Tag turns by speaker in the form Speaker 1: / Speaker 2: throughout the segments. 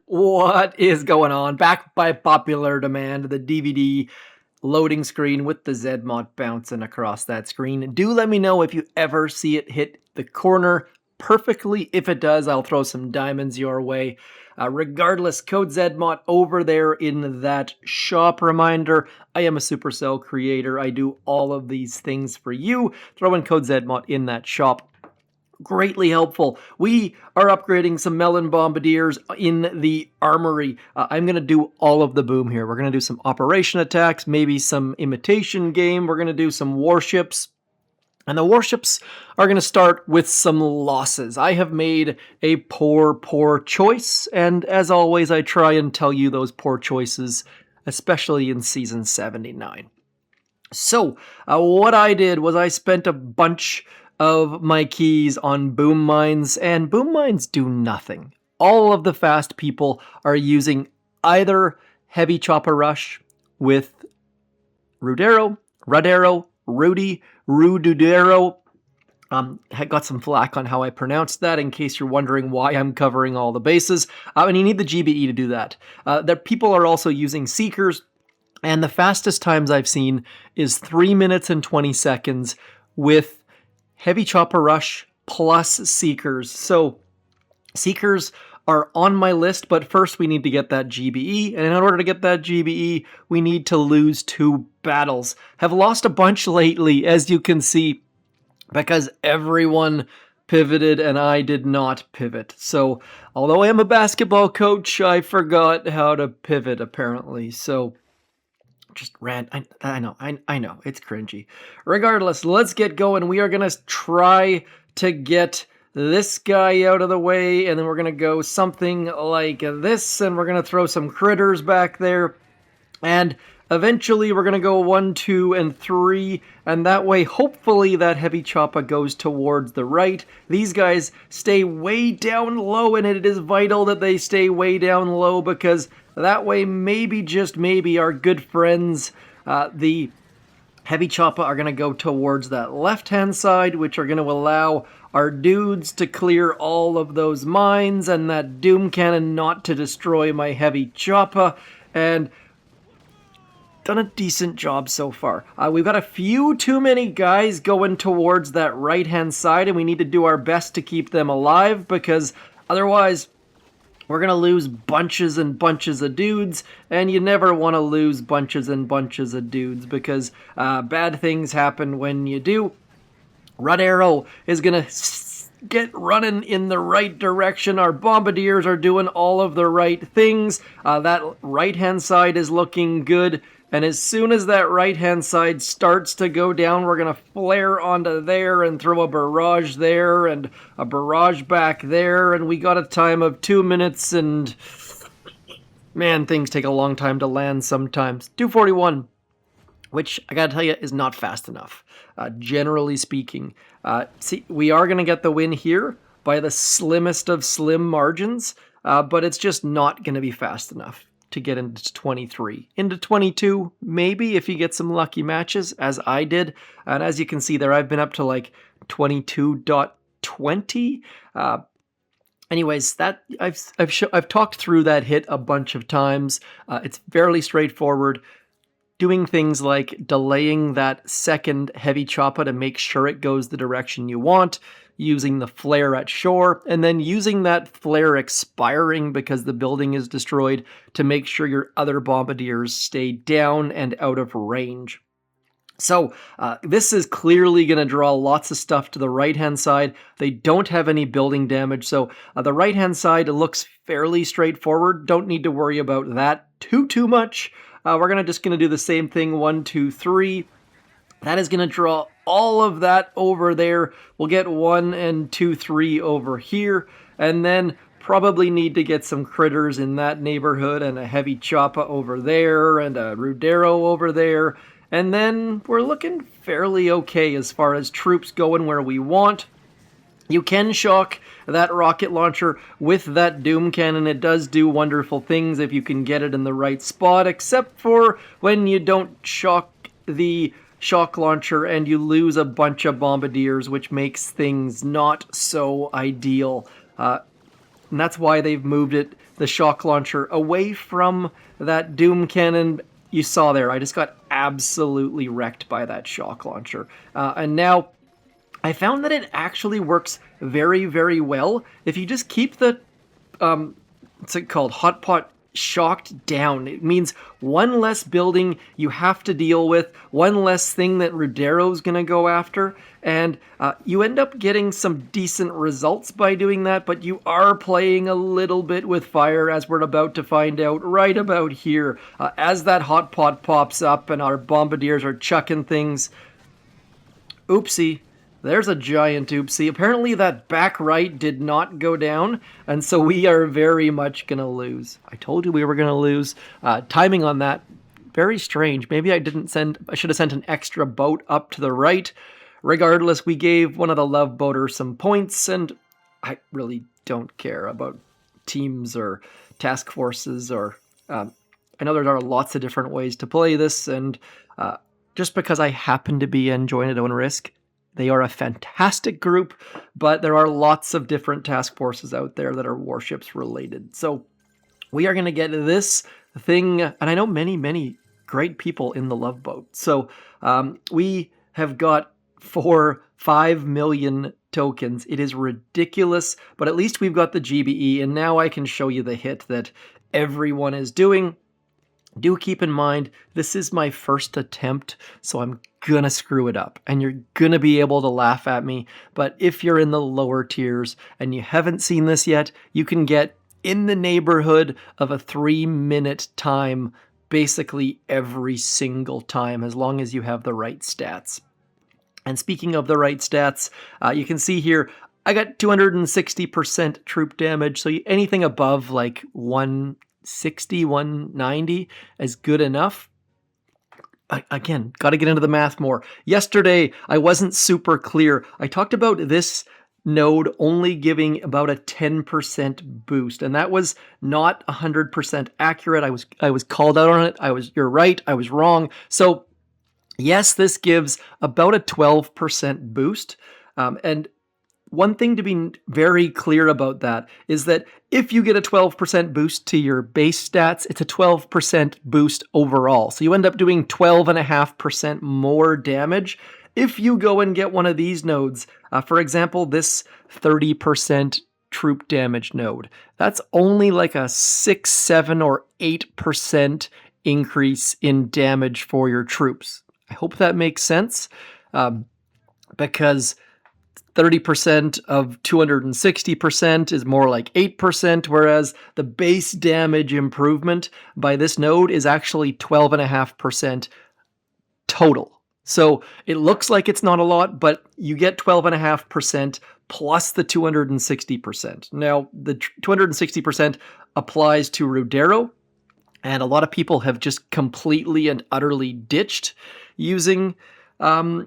Speaker 1: What is going on? Back by popular demand, the DVD loading screen with the Zedmot bouncing across that screen. Do let me know if you ever see it hit the corner perfectly. If it does, I'll throw some diamonds your way. Regardless, code Zedmot over there in that shop. Reminder, I am a Supercell creator. I do all of these things for you. Throw in code Zedmot in that shop. Greatly helpful. We are upgrading some Melon Bombardiers in the armory. I'm going to do all of the boom here. We're going to do some operation attacks, maybe some imitation game. We're going to do some warships. And the warships are going to start with some losses. I have made a poor choice. And as always, I try and tell you those poor choices, especially in Season 79. So, what I did was I spent a bunch of my keys on boom mines, and boom mines do nothing. All of the fast people are using either heavy chopper rush with Rudero, Rudero. I got some flack on how I pronounced that, in case you're wondering why I'm covering all the bases. And you need the GBE to do that. People are also using Seekers, and the fastest times I've seen is 3 minutes and 20 seconds with Heavy Chopper Rush plus Seekers. So Seekers are on my list, but first we need to get that GBE. And in order to get that GBE, we need to lose 2 battles. Have lost a bunch lately, as you can see, because everyone pivoted and I did not pivot. So although I am a basketball coach, I forgot how to pivot apparently. So just rant. I know, it's cringy. Regardless, let's get going. We are going to try to get this guy out of the way, and then we're going to go something like this, and we're going to throw some critters back there, and eventually we're going to go 1, 2, and 3, and that way, hopefully, that heavy chopper goes towards the right. These guys stay way down low, and it is vital that they stay way down low, because that way, maybe, just maybe, our good friends, the heavy chopper, are going to go towards that left-hand side, which are going to allow our dudes to clear all of those mines, and that doom cannon not to destroy my heavy chopper, and done a decent job so far. We've got a few too many guys going towards that right-hand side, and we need to do our best to keep them alive, because otherwise we're going to lose bunches and bunches of dudes, and you never want to lose bunches and bunches of dudes, because bad things happen when you do. Rudero is going to get running in the right direction. Our bombardiers are doing all of the right things. That right-hand side is looking good. And as soon as that right-hand side starts to go down, we're going to flare onto there and throw a barrage there and a barrage back there. And we got a time of 2 minutes, and man, things take a long time to land sometimes. 241, which I got to tell you is not fast enough, generally speaking. See, we are going to get the win here by the slimmest of slim margins, but it's just not going to be fast enough to get into 23. Into 22, maybe, if you get some lucky matches, as I did. And as you can see there, I've been up to like 22.20. Anyways, that I've talked through that hit a bunch of times. It's fairly straightforward. Doing things like delaying that second heavy chopper to make sure it goes the direction you want, using the flare at shore, and then using that flare expiring because the building is destroyed to make sure your other bombardiers stay down and out of range. So this is clearly going to draw lots of stuff to the right-hand side. They don't have any building damage, so the right-hand side looks fairly straightforward. Don't need to worry about that too much. We're just going to do the same thing, 1, 2, 3. That is going to draw all of that over there. We'll get 1 and 2, 3 over here, and then probably need to get some critters in that neighborhood, and a heavy chopper over there, and a Rudero over there, and then we're looking fairly okay as far as troops going where we want. You can shock that rocket launcher with that doom cannon. It does do wonderful things if you can get it in the right spot, except for when you don't shock the shock launcher and you lose a bunch of bombardiers, which makes things not so ideal. And that's why they've moved the shock launcher, away from that Doom Cannon you saw there. I just got absolutely wrecked by that shock launcher. And now I found that it actually works very, very well if you just keep the, what's it called, hot pot shocked down. It means one less building you have to deal with, one less thing that Rudero's going to go after, and you end up getting some decent results by doing that, but you are playing a little bit with fire, as we're about to find out right about here. As that hot pot pops up and our bombardiers are chucking things. Oopsie. There's a giant oopsie. Apparently that back right did not go down, and so we are very much going to lose. I told you we were going to lose. Timing on that, very strange. Maybe I should have sent an extra boat up to the right. Regardless, we gave one of the love boaters some points, and I really don't care about teams or task forces, or I know there are lots of different ways to play this, and just because I happen to be enjoying it on Risk, they are a fantastic group, but there are lots of different task forces out there that are Warships related. So we are going to get this thing, and I know many, many great people in the Love Boat. So we have got 5 million tokens. It is ridiculous, but at least we've got the GBE, and now I can show you the hit that everyone is doing. Do keep in mind, this is my first attempt, so I'm gonna screw it up, and you're gonna be able to laugh at me, but if you're in the lower tiers and you haven't seen this yet, you can get in the neighborhood of a 3-minute time basically every single time, as long as you have the right stats. And speaking of the right stats, you can see here, I got 260% troop damage, so anything above like 160, 190 is good enough. Again, got to get into the math more. Yesterday, I wasn't super clear. I talked about this node only giving about a 10% boost, and that was not 100% accurate. I was called out on it. You're right. I was wrong. So yes, this gives about a 12% boost, and one thing to be very clear about that is that if you get a 12% boost to your base stats, it's a 12% boost overall. So you end up doing 12.5% more damage if you go and get one of these nodes. For example, this 30% troop damage node. That's only like a 6, 7, or 8% increase in damage for your troops. I hope that makes sense, because 30% of 260% is more like 8%, whereas the base damage improvement by this node is actually 12.5% total. So it looks like it's not a lot, but you get 12.5% plus the 260%. Now, the 260% applies to Rudero, and a lot of people have just completely and utterly ditched using Melon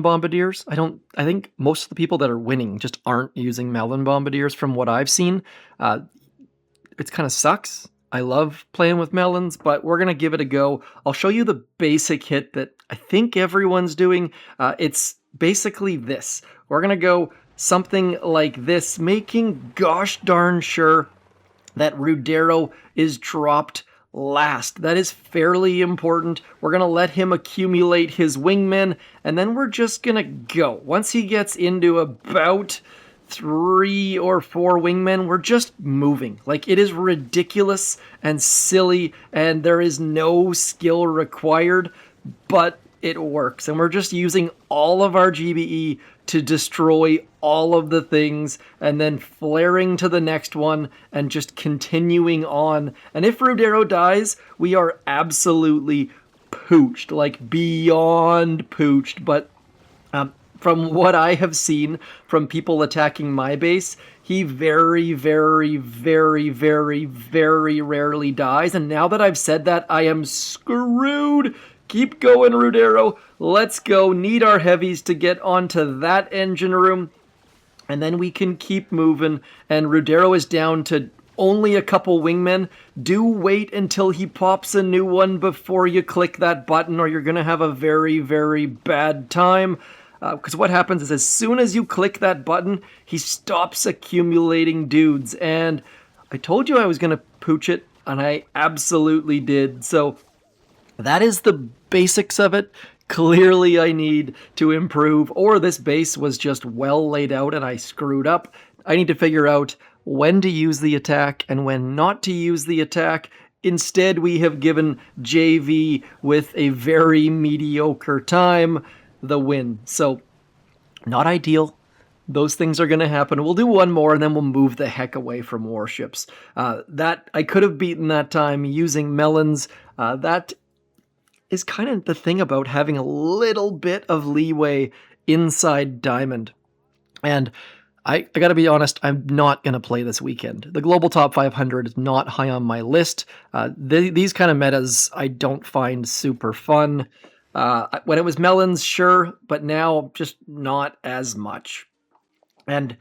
Speaker 1: Bombardiers. I think most of the people that are winning just aren't using Melon Bombardiers from what I've seen. It kind of sucks. I love playing with melons, but we're going to give it a go. I'll show you the basic hit that I think everyone's doing. It's basically this. We're going to go something like this, making gosh darn sure that Rudero is dropped last. That is fairly important. We're going to let him accumulate his wingmen, and then we're just going to go. Once he gets into about 3 or 4 wingmen, we're just moving. Like, it is ridiculous and silly, and there is no skill required, but it works. And we're just using all of our GBE to destroy all of the things, and then flaring to the next one and just continuing on. And if Rudero dies, we are absolutely pooched, like beyond pooched. But from what I have seen from people attacking my base, he very, very, very, very, very rarely dies. And now that I've said that, I am screwed. Keep going, Rudero. Let's go. Need our heavies to get onto that engine room, and then we can keep moving. And Rudero is down to only a couple wingmen. Do wait until he pops a new one before you click that button, or you're going to have a very, very bad time. Because what happens is as soon as you click that button, he stops accumulating dudes. And I told you I was going to pooch it, and I absolutely did. So that is the basics of it. Clearly I need to improve, or this base was just well laid out and I screwed up. I need to figure out when to use the attack and when not to use the attack. Instead, we have given JV with a very mediocre time the win. So, not ideal. Those things are going to happen. We'll do one more and then we'll move the heck away from Warships. That I could have beaten that time using melons. That is kind of the thing about having a little bit of leeway inside Diamond. And I got to be honest, I'm not going to play this weekend. The Global Top 500 is not high on my list. These kind of metas I don't find super fun. When it was melons, sure, but now just not as much. And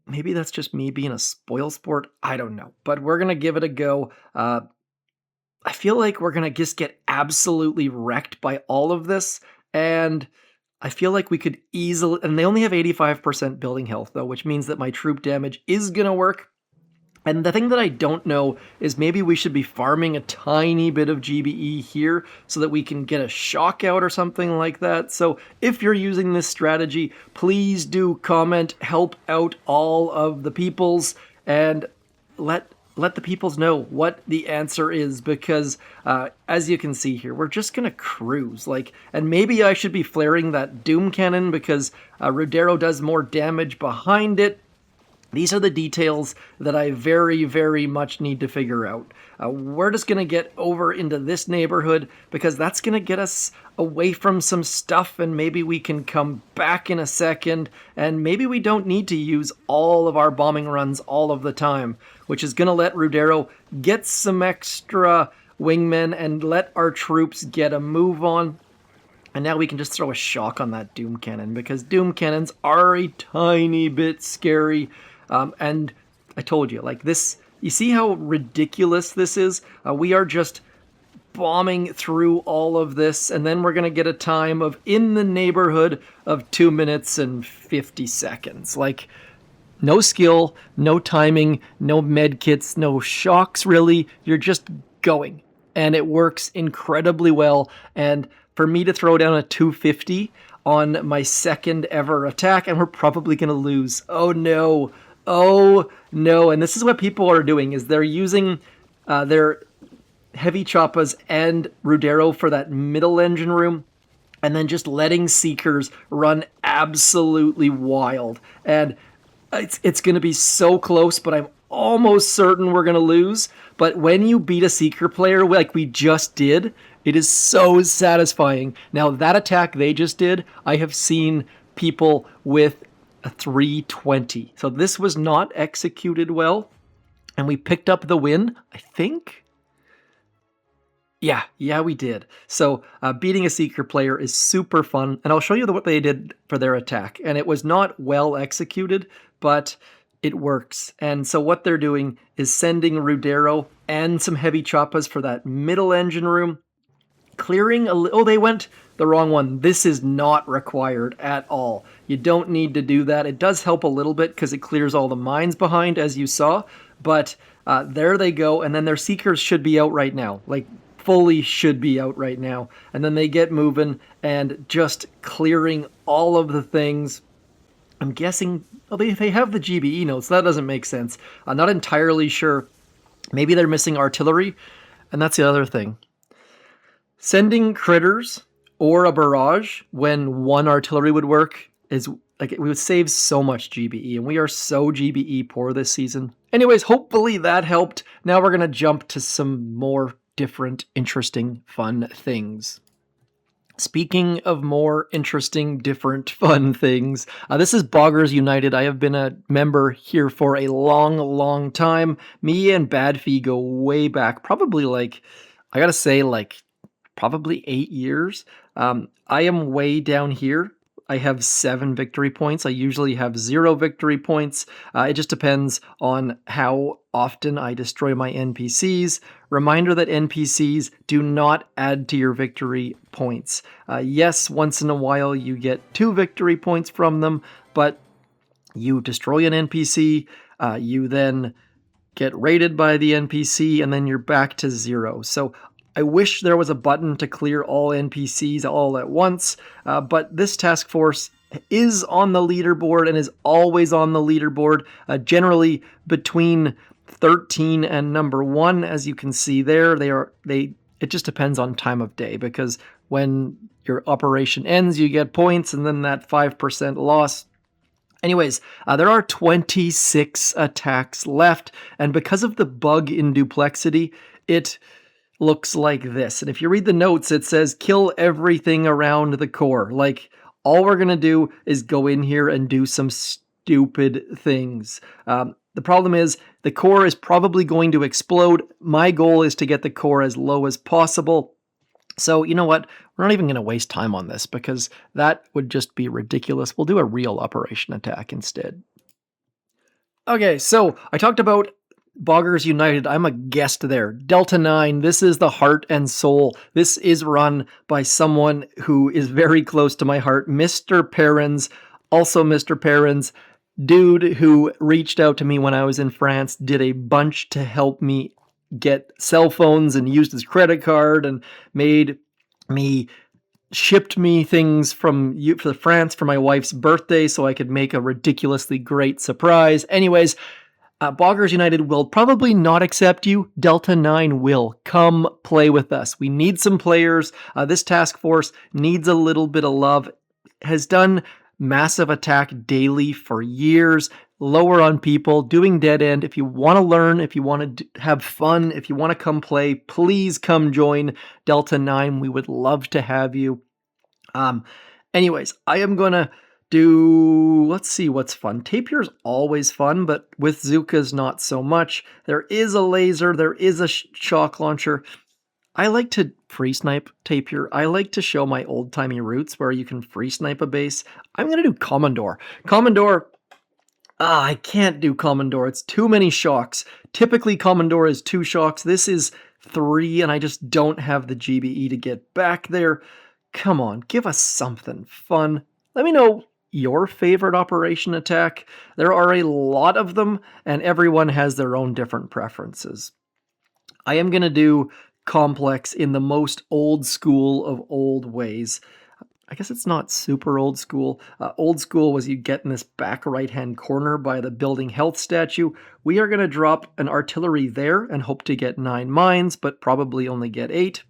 Speaker 1: maybe that's just me being a spoil sport. I don't know. But we're going to give it a go. I feel like we're going to just get absolutely wrecked by all of this, and I feel like we could easily, and they only have 85% building health though, which means that my troop damage is going to work. And the thing that I don't know is maybe we should be farming a tiny bit of GBE here so that we can get a shock out or something like that. So if you're using this strategy, please do comment, help out all of the peoples, and let the peoples know what the answer is, because as you can see here, we're just gonna cruise. And maybe I should be flaring that Doom Cannon because Rudero does more damage behind it. These are the details that I very, very much need to figure out. We're just going to get over into this neighborhood because that's going to get us away from some stuff, and maybe we can come back in a second, and maybe we don't need to use all of our bombing runs all of the time, which is going to let Rudero get some extra wingmen and let our troops get a move on. And now we can just throw a shock on that Doom Cannon because Doom Cannons are a tiny bit scary. And I told you, this, you see how ridiculous this is? We are just bombing through all of this, and then we're going to get a time of in the neighborhood of 2 minutes and 50 seconds. No skill, no timing, no med kits, no shocks really. You're just going. And it works incredibly well. And for me to throw down a 250 on my second ever attack, and we're probably going to lose. Oh no. Oh no. And this is what people are doing, is they're using their heavy choppas and Rudero for that middle engine room, and then just letting Seekers run absolutely wild. And it's going to be so close, but I'm almost certain we're going to lose. But when you beat a Seeker player like we just did, it is so satisfying. Now, that attack they just did, I have seen people with a 320. So this was not executed well, and we picked up the win, I think. Yeah, we did. So beating a Seeker player is super fun, and I'll show you what they did for their attack. And it was not well executed, but it works. And so what they're doing is sending Rudero and some heavy choppas for that middle engine room, clearing they went the wrong one. This is not required at all. You don't need to do that. It does help a little bit because it clears all the mines behind, as you saw, but there they go. And then their Seekers should be out right now, fully should be out right now. And then they get moving and just clearing all of the things. I'm guessing they have the GBE notes. That doesn't make sense. I'm not entirely sure. Maybe they're missing artillery, and that's the other thing. Sending critters or a barrage when one artillery would work is it would save so much GBE, and we are so GBE poor this season. Anyways, hopefully that helped. Now we're going to jump to some more different, interesting, fun things. Speaking of more interesting, different, fun things, this is Boggers United. I have been a member here for a long, long time. Me and Badfee go way back, probably I gotta say, probably 8 years. I am way down here I have 7 victory points. I usually have 0 victory points. It just depends on how often I destroy my NPCs. Reminder that NPCs do not add to your victory points. Yes, once in a while you get 2 victory points from them, but you destroy an NPC, you then get raided by the NPC, and then you're back to 0. So I wish there was a button to clear all NPCs all at once, but this task force is on the leaderboard and is always on the leaderboard, generally between 13 and number 1. As you can see there, it just depends on time of day, because when your operation ends, you get points, and then that 5% loss. Anyways, there are 26 attacks left, and because of the bug in Duplexity, it looks like this. And if you read the notes, it says kill everything around the core. Like, all we're going to do is go in here and do some stupid things. The problem is the core is probably going to explode. My goal is to get the core as low as possible. So, you know what? We're not even going to waste time on this, because that would just be ridiculous. We'll do a real operation attack instead. Okay, so I talked about Boggers United. I'm a guest there. Delta 9, this is the heart and soul. This is run by someone who is very close to my heart, Mr. Perrins. Also Mr. Perrins, dude who reached out to me when I was in France, did a bunch to help me get cell phones and used his credit card and shipped me things from France for my wife's birthday so I could make a ridiculously great surprise. Anyways, Boggers United will probably not accept you. Delta 9 will. Come play with us. We need some players. This task force needs a little bit of love. Has done massive attack daily for years. Lower on people, doing dead end. If you want to learn, if you want to have fun, if you want to come play, please come join Delta 9. We would love to have you. Anyways, I am going to let's see what's fun. Tapier's always fun, but with Zooka's not so much. There is a laser, there is a shock launcher. I like to free snipe Tapir. I like to show my old-timey roots where you can free snipe a base. I'm going to do Commandor. I can't do Commandor. It's too many shocks. Typically, Commandor is 2 shocks. This is 3, and I just don't have the GBE to get back there. Come on, give us something fun. Let me know your favorite operation attack. There are a lot of them, and everyone has their own different preferences. I am going to do Complex in the most old school of old ways. I guess it's not super old school. Old school was you get in this back right-hand corner by the building health statue. We are going to drop an artillery there and hope to get 9 mines, but probably only get 8.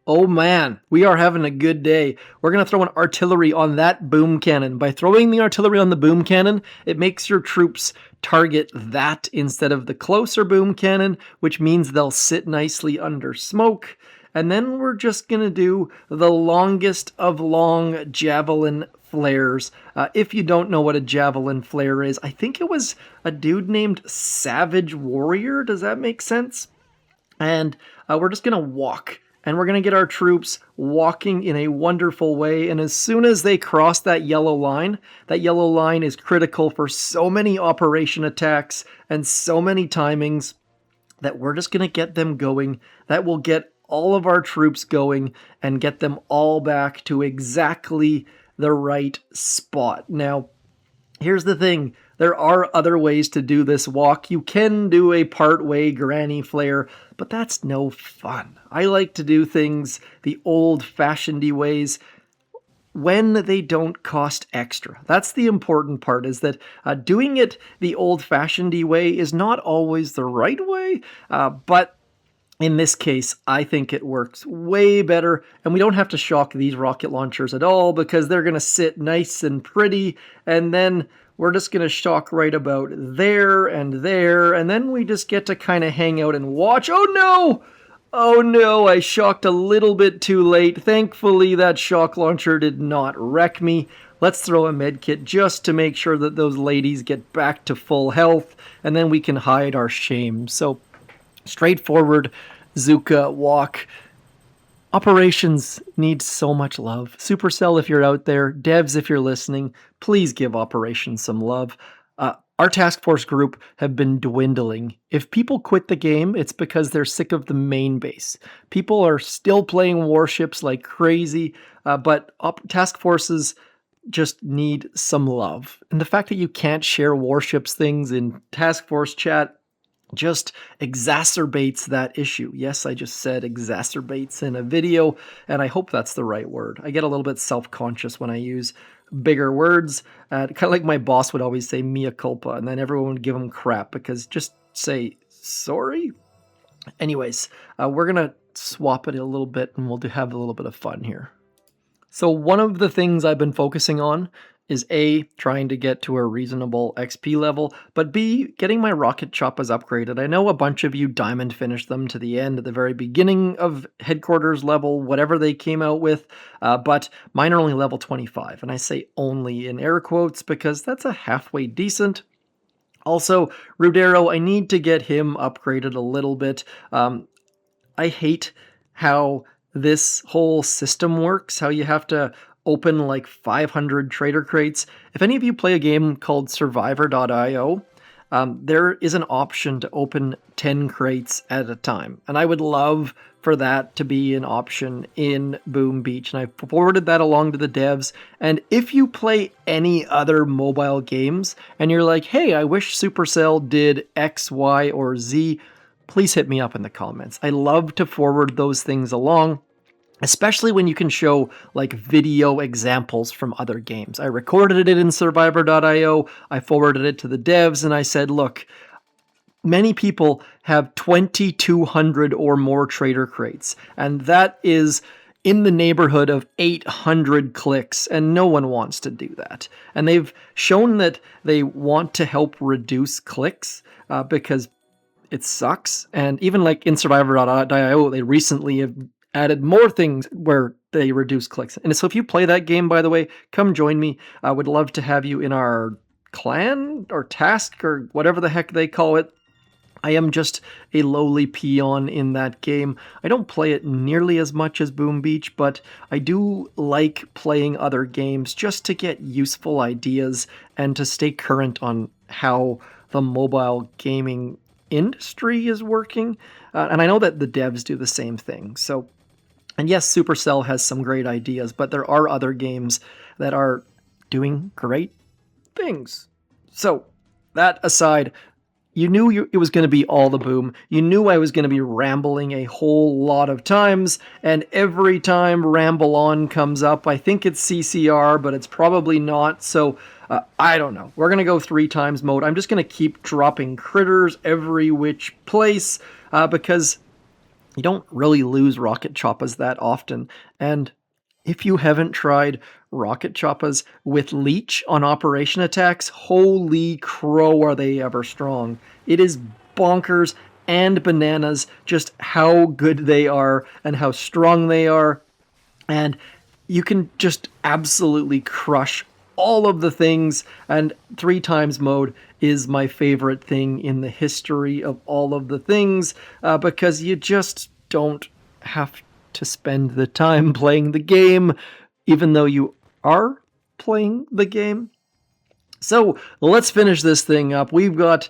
Speaker 1: Oh man, we are having a good day. We're going to throw an artillery on that boom cannon. By throwing the artillery on the boom cannon, it makes your troops target that instead of the closer boom cannon, which means they'll sit nicely under smoke. And then we're just going to do the longest of long javelin flares. If you don't know what a javelin flare is, I think it was a dude named Savage Warrior. Does that make sense? And we're just going to walk. And we're going to get our troops walking in a wonderful way. And as soon as they cross that yellow line is critical for so many operation attacks and so many timings that we're just going to get them going. That will get all of our troops going and get them all back to exactly the right spot. Now, here's the thing. There are other ways to do this walk. You can do a part-way granny flare, but that's no fun. I like to do things the old-fashioned ways when they don't cost extra. That's the important part, is that doing it the old-fashioned way is not always the right way, but in this case, I think it works way better, and we don't have to shock these rocket launchers at all because they're going to sit nice and pretty, and then we're just going to shock right about there, and then we just get to kind of hang out and watch. Oh no! Oh no, I shocked a little bit too late. Thankfully, that shock launcher did not wreck me. Let's throw a medkit just to make sure that those ladies get back to full health, and then we can hide our shame. So, straightforward Zooka walk. Operations needs so much love. Supercell, if you're out there, devs, if you're listening, please give Operations some love. Our task force group have been dwindling. If people quit the game, it's because they're sick of the main base. People are still playing Warships like crazy, but task forces just need some love. And the fact that you can't share Warships things in task force chat just exacerbates that issue. Yes, I just said exacerbates in a video, and I hope that's the right word. I get a little bit self-conscious when I use bigger words. Kind of like my boss would always say mea culpa, and then everyone would give him crap because just say sorry. Anyways, we're gonna swap it a little bit and we'll have a little bit of fun here. So one of the things I've been focusing on is A, trying to get to a reasonable XP level, but B, getting my rocket choppers upgraded. I know a bunch of you diamond finished them to the end at the very beginning of headquarters level, whatever they came out with, but mine are only level 25, and I say only in air quotes because that's a halfway decent. Also, Rudero, I need to get him upgraded a little bit. I hate how this whole system works, how you have to open like 500 trader crates. If any of you play a game called Survivor.io, there is an option to open 10 crates at a time. And I would love for that to be an option in Boom Beach. And I forwarded that along to the devs. And if you play any other mobile games and you're like, hey, I wish Supercell did X, Y, or Z, please hit me up in the comments. I love to forward those things along, especially when you can show like video examples from other games. I recorded it in Survivor.io, I forwarded it to the devs, and I said, look, many people have 2,200 or more trader crates, and that is in the neighborhood of 800 clicks, and no one wants to do that. And they've shown that they want to help reduce clicks because it sucks. And even like in Survivor.io, they recently have added more things where they reduce clicks. And so if you play that game, by the way, come join me. I would love to have you in our clan or task or whatever the heck they call it. I am just a lowly peon in that game. I don't play it nearly as much as Boom Beach, but I do like playing other games just to get useful ideas and to stay current on how the mobile gaming industry is working. And I know that the devs do the same thing. So, and yes, Supercell has some great ideas, but there are other games that are doing great things. So, that aside, you knew it was going to be all the boom. You knew I was going to be rambling a whole lot of times, and every time Ramble On comes up, I think it's CCR, but it's probably not, so I don't know. We're going to go 3 times mode. I'm just going to keep dropping critters every which place, because you don't really lose rocket choppas that often, and if you haven't tried rocket choppas with leech on operation attacks, holy crow are they ever strong. It is bonkers and bananas just how good they are and how strong they are, and you can just absolutely crush all of the things, and 3 times mode is my favorite thing in the history of all of the things, because you just don't have to spend the time playing the game, even though you are playing the game. So let's finish this thing up. We've got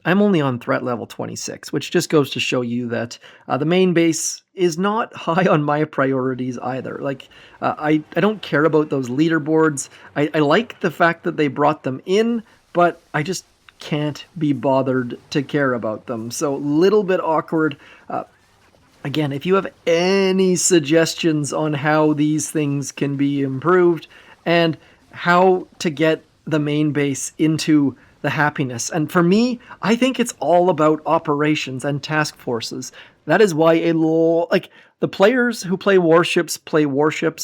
Speaker 1: I'm only on threat level 26, which just goes to show you that the main base is not high on my priorities either. Like, I don't care about those leaderboards. I like the fact that they brought them in, but I just can't be bothered to care about them. So, little bit awkward. Again, if you have any suggestions on how these things can be improved and how to get the main base into the happiness. And for me, I think it's all about operations and task forces. That is why the players who play Warships,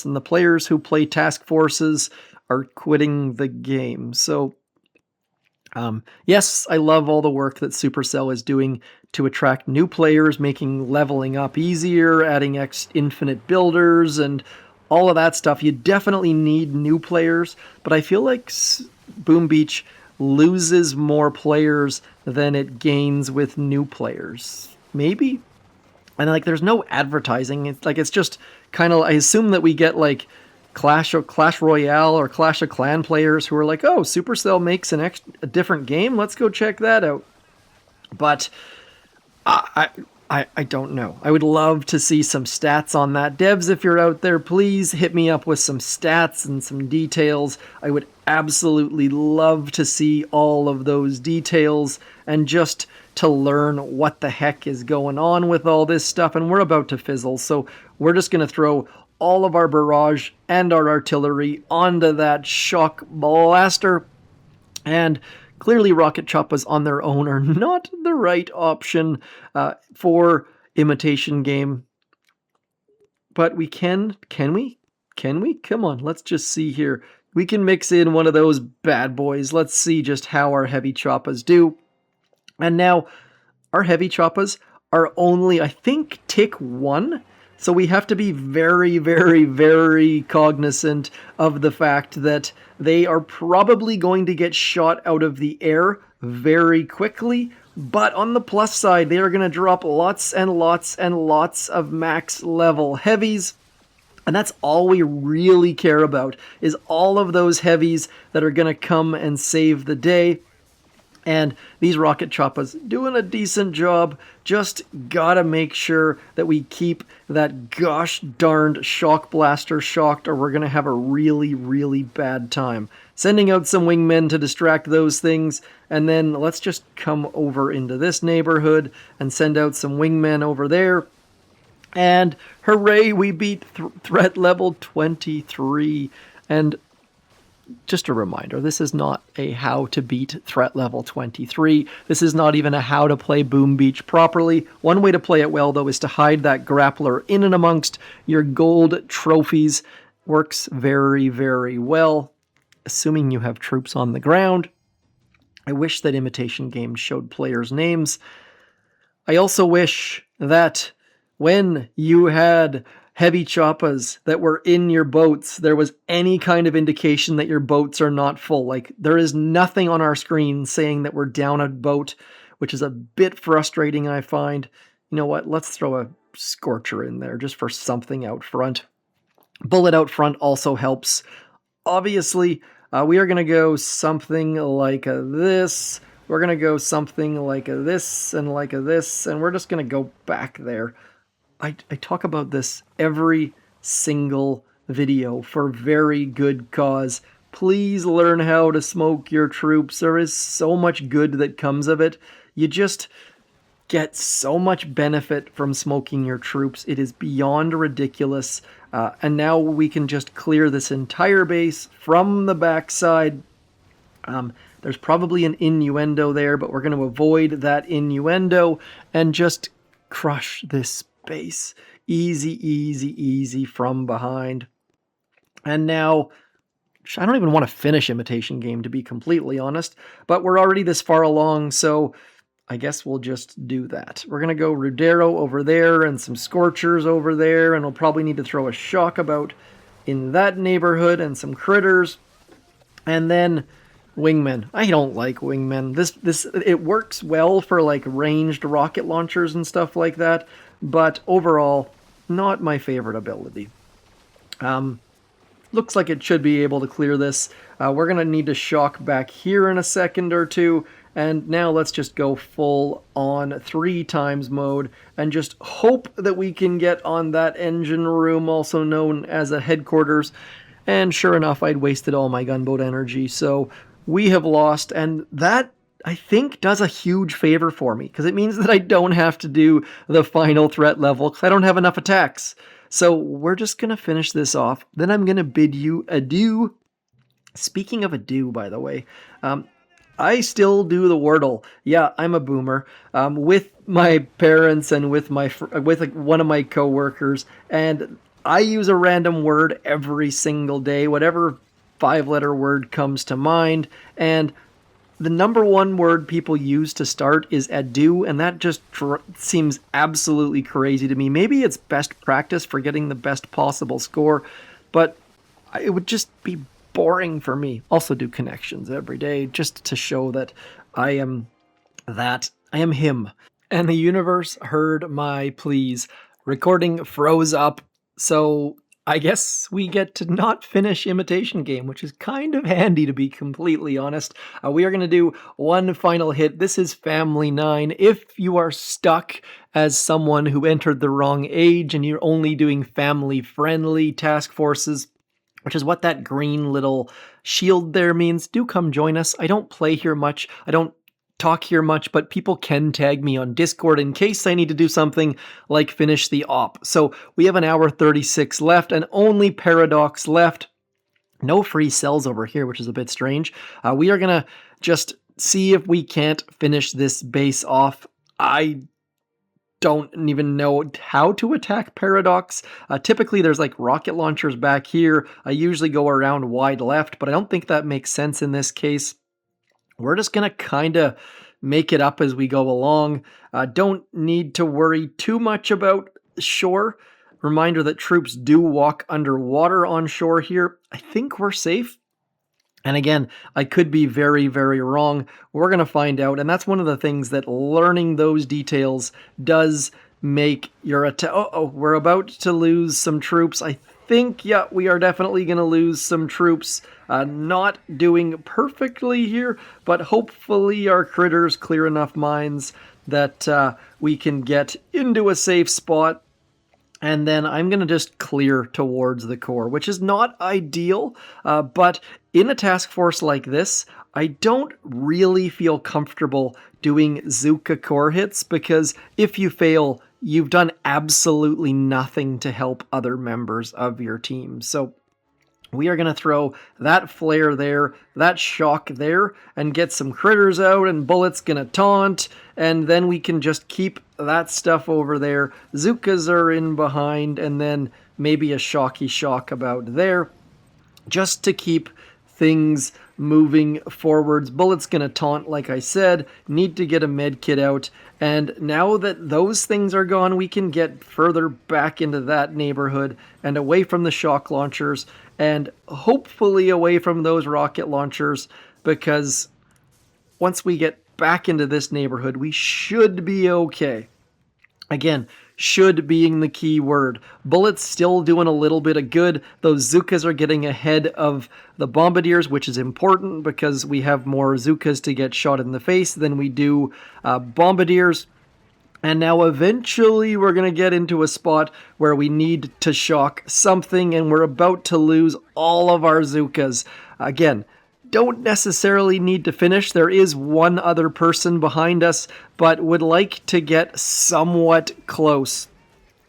Speaker 1: and the players who play task forces are quitting the game. So, yes, I love all the work that Supercell is doing to attract new players, making leveling up easier, adding infinite builders, and all of that stuff. You definitely need new players, but I feel like Boom Beach loses more players than it gains with new players. Maybe? And like, there's no advertising. It's like, it's just kind of, I assume that we get like Clash Royale or Clash of Clan players who are like, oh, Supercell makes a different game. Let's go check that out. But I don't know. I would love to see some stats on that. Devs, if you're out there, please hit me up with some stats and some details. I would absolutely love to see all of those details and just to learn what the heck is going on with all this stuff. And we're about to fizzle, so we're just going to throw all of our barrage and our artillery onto that shock blaster. And clearly rocket choppers on their own are not the right option for imitation game. But we can we? Come on, let's just see here. We can mix in one of those bad boys. Let's see just how our heavy choppers do. And now, our heavy choppers are only, I think, tick 1. So we have to be very, very, very cognizant of the fact that they are probably going to get shot out of the air very quickly. But on the plus side, they are going to drop lots and lots and lots of max level heavies. And that's all we really care about, is all of those heavies that are going to come and save the day. And these rocket choppers doing a decent job. Just gotta make sure that we keep that gosh darned shock blaster shocked, or we're gonna have a really, really bad time. Sending out some wingmen to distract those things, and then let's just come over into this neighborhood and send out some wingmen over there. And hooray, we beat threat level 23. And just a reminder, this is not a how to beat threat level 23. This is not even a how to play Boom Beach properly. One way to play it well, though, is to hide that grappler in and amongst your gold trophies. Works very, very well, assuming you have troops on the ground. I wish that imitation games showed players' names. I also wish that when you had heavy choppers that were in your boats, there was any kind of indication that your boats are not full. Like, there is nothing on our screen saying that we're down a boat, which is a bit frustrating, I find. You know what? Let's throw a Scorcher in there just for something out front. Bullet out front also helps. Obviously, we are going to go something like this. We're going to go something like this and like this, and we're just going to go back there. I talk about this every single video for very good cause. Please learn how to smoke your troops. There is so much good that comes of it. You just get so much benefit from smoking your troops. It is beyond ridiculous. And now we can just clear this entire base from the backside. There's probably an innuendo there, but we're going to avoid that innuendo and just crush this base. Easy, easy, easy from behind. And now, I don't even want to finish imitation game, to be completely honest, but we're already this far along, so I guess we'll just do that. We're going to go Rudero over there and some Scorchers over there, and we'll probably need to throw a shock about in that neighborhood and some critters. And then wingmen. I don't like wingmen. This it works well for like ranged rocket launchers and stuff like that, but overall, not my favorite ability. Looks like it should be able to clear this. We're going to need to shock back here in a second or two, and now let's just go full on 3 times mode and just hope that we can get on that engine room, also known as a headquarters. And sure enough, I'd wasted all my gunboat energy, so we have lost, and that, I think, does a huge favor for me, because it means that I don't have to do the final threat level, because I don't have enough attacks. So we're just going to finish this off. Then I'm going to bid you adieu. Speaking of adieu, by the way, I still do the Wordle. Yeah, I'm a boomer. With my parents and with one of my coworkers, and I use a random word every single day, whatever 5-letter word comes to mind, and the number one word people use to start is adieu, and that just seems absolutely crazy to me. Maybe it's best practice for getting the best possible score, but it would just be boring for me. Also do connections every day just to show that I am him. And the universe heard my pleas. Recording froze up, so I guess we get to not finish Imitation Game, which is kind of handy to be completely honest. We are going to do one final hit. This is Family 9. If you are stuck as someone who entered the wrong age and you're only doing family-friendly task forces, which is what that green little shield there means, do come join us. I don't play here much. I don't talk here much, but people can tag me on Discord in case I need to do something like finish the op. So we have an hour 36 left and only Paradox left. No free cells over here, which is a bit strange. We are going to just see if we can't finish this base off. I don't even know how to attack Paradox. Typically there's like rocket launchers back here. I usually go around wide left, but I don't think that makes sense in this case. We're just going to kind of make it up as we go along. Don't need to worry too much about shore. Reminder that troops do walk underwater on shore here. I think we're safe. And again, I could be very, very wrong. We're going to find out. And that's one of the things that learning those details does make your attack. Uh-oh, we're about to lose some troops. I think, yeah, we are definitely going to lose some troops. Not doing perfectly here, but hopefully our critters clear enough mines that we can get into a safe spot. And then I'm going to just clear towards the core, which is not ideal, but in a task force like this, I don't really feel comfortable doing Zooka core hits, because if you fail, you've done absolutely nothing to help other members of your team. So we are going to throw that flare there, that shock there, and get some critters out, and Bullet's going to taunt, and then we can just keep that stuff over there. Zookas are in behind, and then maybe a shocky shock about there, just to keep things moving forwards. Bullet's going to taunt, like I said, need to get a med kit out, and now that those things are gone, we can get further back into that neighborhood and away from the shock launchers, and hopefully away from those rocket launchers, because once we get back into this neighborhood, we should be okay. Again, should being the key word. Bullet's still doing a little bit of good. Those Zookas are getting ahead of the Bombardiers, which is important because we have more Zookas to get shot in the face than we do Bombardiers. And now eventually we're going to get into a spot where we need to shock something, and we're about to lose all of our Zookas. Again, don't necessarily need to finish. There is one other person behind us, but would like to get somewhat close.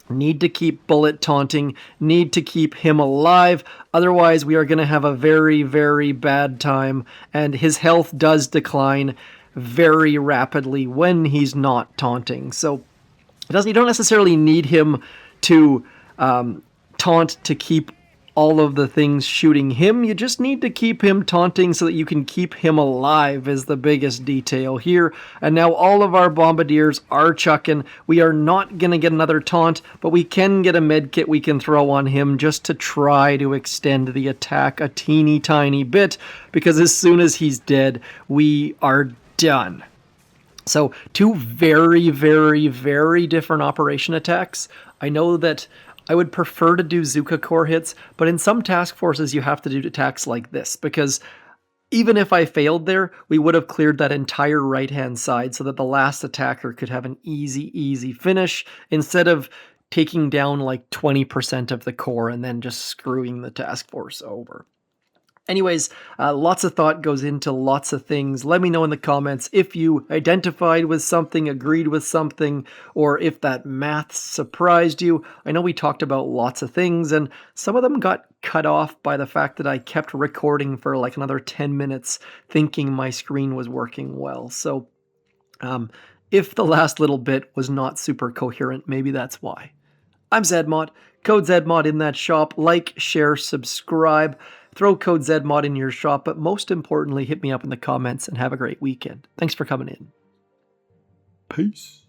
Speaker 1: Need to keep Bullet taunting, need to keep him alive, otherwise we are going to have a very, very bad time, and his health does decline very rapidly when he's not taunting. So you don't necessarily need him to taunt to keep all of the things shooting him. You just need to keep him taunting so that you can keep him alive is the biggest detail here. And now all of our Bombardiers are chucking. We are not going to get another taunt, but we can get a med kit we can throw on him just to try to extend the attack a teeny tiny bit, because as soon as he's dead, we are done. So two very, very, very different operation attacks. I know that I would prefer to do Zooka core hits, but in some task forces you have to do attacks like this, because even if I failed there, we would have cleared that entire right-hand side so that the last attacker could have an easy finish instead of taking down like 20% of the core and then just screwing the task force over. Anyways, lots of thought goes into lots of things. Let me know in the comments if you identified with something, agreed with something, or if that math surprised you. I know we talked about lots of things, and some of them got cut off by the fact that I kept recording for like another 10 minutes thinking my screen was working well. So if the last little bit was not super coherent, maybe that's why. I'm Zedmot. Code Zedmot in that shop. Like, share, subscribe. Throw code Zedmot in your shop, but most importantly, hit me up in the comments and have a great weekend. Thanks for coming in. Peace.